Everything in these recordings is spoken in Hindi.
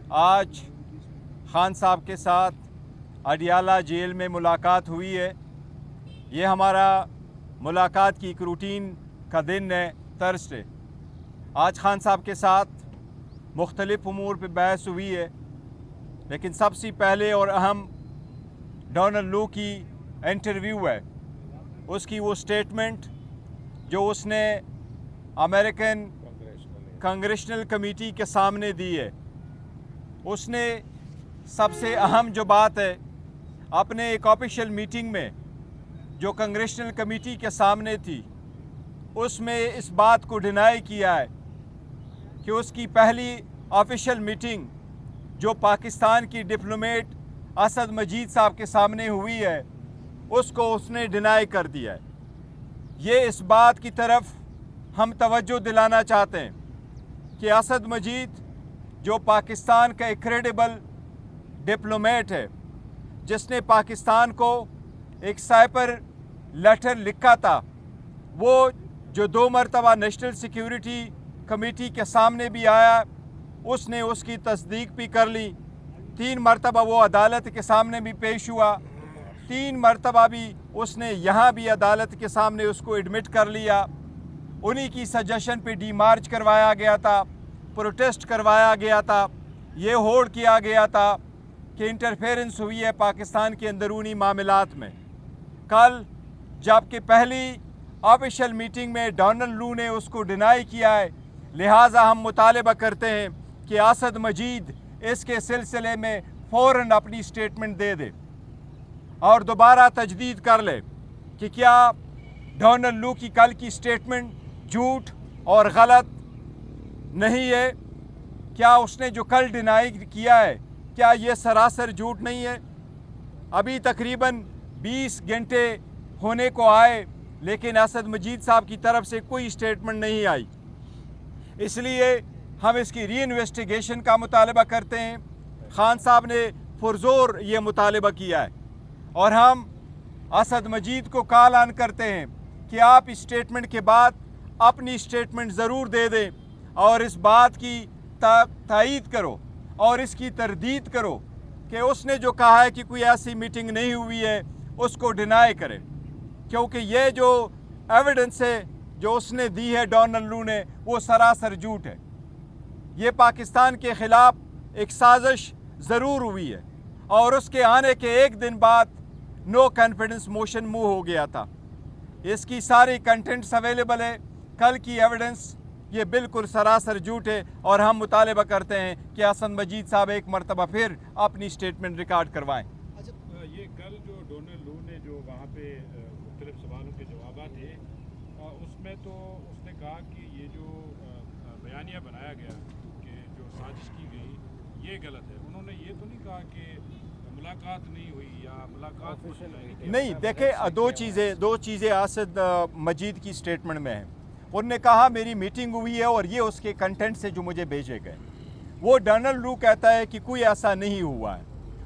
आज खान साहब के साथ अडियाला जेल में मुलाकात हुई है। ये हमारा मुलाकात की एक रूटीन का दिन है, थर्सडे। आज खान साहब के साथ मुख्तलिफ उमूर पर बहस हुई है, लेकिन सबसे पहले और अहम डोनाल्ड लू की इंटरव्यू है, उसकी वो स्टेटमेंट जो उसने अमेरिकन कांग्रेशनल कमेटी के सामने दी है। उसने सबसे अहम जो बात है, अपने एक ऑफिशियल मीटिंग में जो कांग्रेशनल कमेटी के सामने थी, उसमें इस बात को डिनाई किया है कि उसकी पहली ऑफिशियल मीटिंग जो पाकिस्तान की डिप्लोमेट असद मजीद साहब के सामने हुई है, उसको उसने डिनाई कर दिया है। ये इस बात की तरफ हम तवज्जो दिलाना चाहते हैं कि असद मजीद जो पाकिस्तान का एक क्रेडिबल डिप्लोमेट है, जिसने पाकिस्तान को एक साइपर लेटर लिखा था, वो जो 2 मरतबा नेशनल सिक्योरिटी कमेटी के सामने भी आया, उसने उसकी तस्दीक भी कर ली। 3 मरतबा वो अदालत के सामने भी पेश हुआ, 3 मरतबा भी उसने यहाँ भी अदालत के सामने उसको एडमिट कर लिया। उन्हीं की सजेशन पे डी मार्च करवाया गया था, प्रोटेस्ट करवाया गया था, ये होड़ किया गया था कि इंटरफेरेंस हुई है पाकिस्तान के अंदरूनी मामलात में। कल जबकि पहली ऑफिशियल मीटिंग में डोनाल्ड लू ने उसको डिनाई किया है, लिहाजा हम मुतालबा करते हैं कि असद मजीद इसके सिलसिले में फ़ौरन अपनी स्टेटमेंट दे दे और दोबारा तजदीद कर ले कि क्या डोनाल्ड लू की कल की स्टेटमेंट झूठ और गलत नहीं है। क्या उसने जो कल डिनाई किया है, क्या ये सरासर झूठ नहीं है? अभी तकरीबन 20 घंटे होने को आए, लेकिन असद मजीद साहब की तरफ से कोई स्टेटमेंट नहीं आई। इसलिए हम इसकी री इन्वेस्टिगेशन का मुतालबा करते हैं। खान साहब ने पुरजोर ये मुतालबा किया है और हम असद मजीद को कॉल ऑन करते हैं कि आप इस स्टेटमेंट के बाद अपनी स्टेटमेंट ज़रूर दे दें और इस बात की तायीद करो और इसकी तरदीद करो कि उसने जो कहा है कि कोई ऐसी मीटिंग नहीं हुई है, उसको डिनाई करें, क्योंकि ये जो एविडेंस है जो उसने दी है डोनाल्ड लू ने, वो सरासर झूठ है। ये पाकिस्तान के ख़िलाफ़ एक साजिश ज़रूर हुई है और उसके आने के एक दिन बाद नो कॉन्फिडेंस मोशन मूव हो गया था। इसकी सारी कंटेंट्स अवेलेबल है। कल की एविडेंस ये बिल्कुल सरासर झूठ है और हम मुतालबा करते हैं कि असद मजीद साहब एक मरतबा फिर अपनी स्टेटमेंट रिकॉर्ड करवाएं। अच्छा, ये कल जो डोनाल्ड लू ने जो वहाँ पे मुख्तलिफ सवालों के जवाब थे, उसमें तो उसने कहा कि ये जो बयानिया बनाया गया कि जो साजिश की गई, ये गलत है। उन्होंने ये तो नहीं कहा कि मुलाकात नहीं हुई या मुलाकात नहीं। देखें, दो चीज़ें असद मजीद की स्टेटमेंट में हैं। उन्होंने कहा मेरी मीटिंग हुई है और ये उसके कंटेंट से जो मुझे भेजे गए। वो डोनाल्ड लू कहता है कि कोई ऐसा नहीं हुआ है।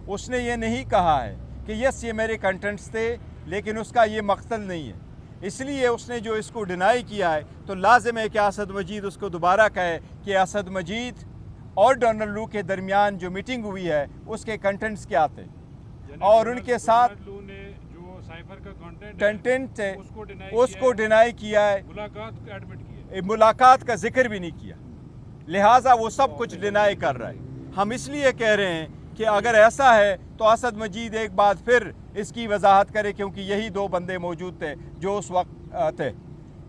उसने ये नहीं कहा है कि यस ये मेरे कंटेंट्स थे, लेकिन उसका ये मकसद नहीं है। इसलिए उसने जो इसको डिनाई किया है, तो लाजिम है कि असद मजीद उसको दोबारा कहे कि असद मजीद और डोनाल्ड लू के दरमियान जो मीटिंग हुई है उसके कंटेंट्स क्या थे और उनके साथ साइफर का कंटेंट है उसको डिनाई किया है, मुलाकात का जिक्र भी नहीं किया। लिहाजा वो सब कुछ डिनाई कर रहा है। हम इसलिए कह रहे हैं कि अगर ऐसा है तो असद मजीद एक बार फिर इसकी वजाहत करे, क्योंकि यही 2 बंदे मौजूद थे जो उस वक्त थे।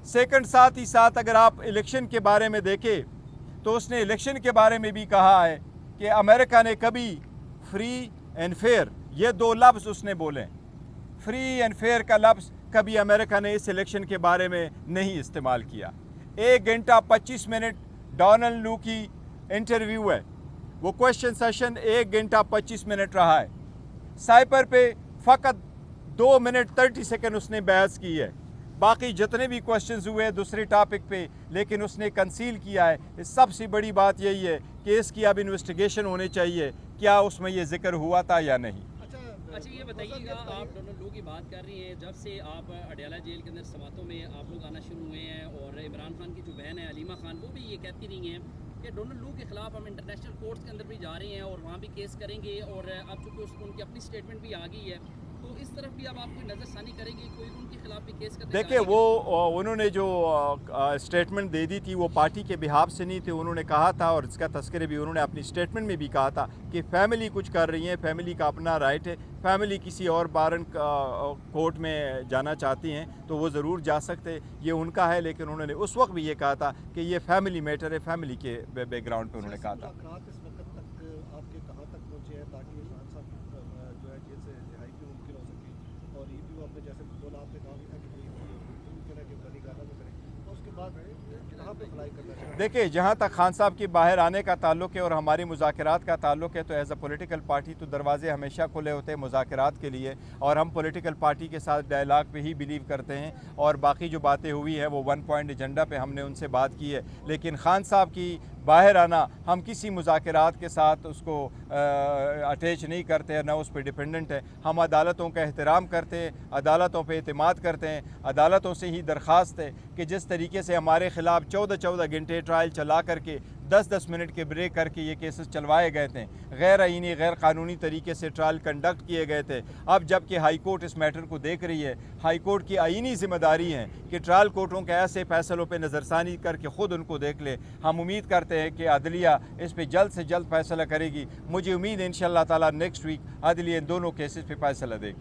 सेकंड, साथ ही साथ अगर आप इलेक्शन के बारे में देखें तो उसने इलेक्शन के बारे में भी कहा है कि अमेरिका ने कभी फ्री एंड फेयर, ये 2 लफ्ज़ उसने बोले। फ्री एंड फेयर का लफ्ज़ कभी अमेरिका ने इस इलेक्शन के बारे में नहीं इस्तेमाल किया। 1 घंटा 25 मिनट डोनाल्ड लू की इंटरव्यू है, वो क्वेश्चन सेशन 1 घंटा 25 मिनट रहा है। साइपर पे फ़कत 2 मिनट 30 सेकंड उसने बहस की है। बाकी जितने भी क्वेश्चंस हुए दूसरे टॉपिक पे, लेकिन उसने कंसील किया है। सबसे बड़ी बात यही है कि इसकी अब इन्वेस्टिगेशन होनी चाहिए, क्या उसमें ये जिक्र हुआ था या नहीं। अच्छा, ये बताइएगा, आप डोनाल्ड लू की बात कर रही हैं, जब से आप अडियाला जेल के अंदर समातों में आप लोग आना शुरू हुए हैं और इमरान खान की जो बहन है अलीमा खान, वो भी ये कहती रही हैं कि डोनाल्ड लू के खिलाफ हम इंटरनेशनल कोर्ट्स के अंदर भी जा रहे हैं और वहाँ भी केस करेंगे, और अब चूँकि उनकी अपनी स्टेटमेंट भी आ गई है, तो इस तरफ भी अब आप कोई नज़रसानी करेंगे, कोई उनके खिलाफ भी केस करने देखिए, वो उन्होंने जो स्टेटमेंट दे दी थी वो पार्टी के बिहाफ से नहीं थी। उन्होंने कहा था, और इसका तस्करे भी उन्होंने अपनी स्टेटमेंट में भी कहा था कि फैमिली कुछ कर रही है, फैमिली का अपना राइट है, फैमिली किसी और बारन कोर्ट में जाना चाहती हैं तो वो ज़रूर जा सकते, ये उनका है। लेकिन उन्होंने उस वक्त भी ये कहा था कि ये फैमिली मैटर है, फैमिली के बैकग्राउंड पे उन्होंने कहा था। इस वक्त तक आपके कहाँ तक पहुँचे हैं ताकि खान साहब जो है जेल से रिहाई भी मुमकिन हो सके, और ये भी आपने जैसे बोला, आपने कहा भी था कि बनी गाना में करें, तो उसके बाद कहाँ पे अप्लाई करना चाहिए? देखिए, जहाँ तक खान साहब की बाहर आने का ताल्लुक है और हमारी मुज़ाकरात का ताल्लुक है, तो एज अ पॉलिटिकल पार्टी तो दरवाजे हमेशा खुले होते हैं मुज़ाकरात के लिए, और हम पॉलिटिकल पार्टी के साथ डायलॉग पे ही बिलीव करते हैं। और बाकी जो बातें हुई है वो 1 पॉइंट एजेंडा पे हमने उनसे बात की है। लेकिन खान साहब की बाहर आना, हम किसी मुज़ाकरात के साथ उसको अटैच नहीं करते हैं, ना उस पर डिपेंडेंट है। हम अदालतों का एहतराम करते हैं, अदालतों पे एतमाद करते हैं। अदालतों से ही दरख्वास्त है कि जिस तरीके से हमारे ख़िलाफ़ 14-14 घंटे ट्रायल चला करके 10-10 मिनट के ब्रेक करके ये केसेस चलवाए गए थे, गैर आईनी गैर कानूनी तरीके से ट्रायल कंडक्ट किए गए थे। अब जबकि हाई कोर्ट इस मैटर को देख रही है, हाई कोर्ट की आईनी ज़िम्मेदारी है कि ट्रायल कोर्टों के ऐसे फैसलों पे नज़रसानी करके ख़ुद उनको देख ले। हम उम्मीद करते हैं कि अदलिया इस पर जल्द से जल्द फैसला करेगी। मुझे उम्मीद है इंशाअल्लाह ताला नेक्स्ट वीक अदलिया इन दोनों केसेस पे फैसला देगी।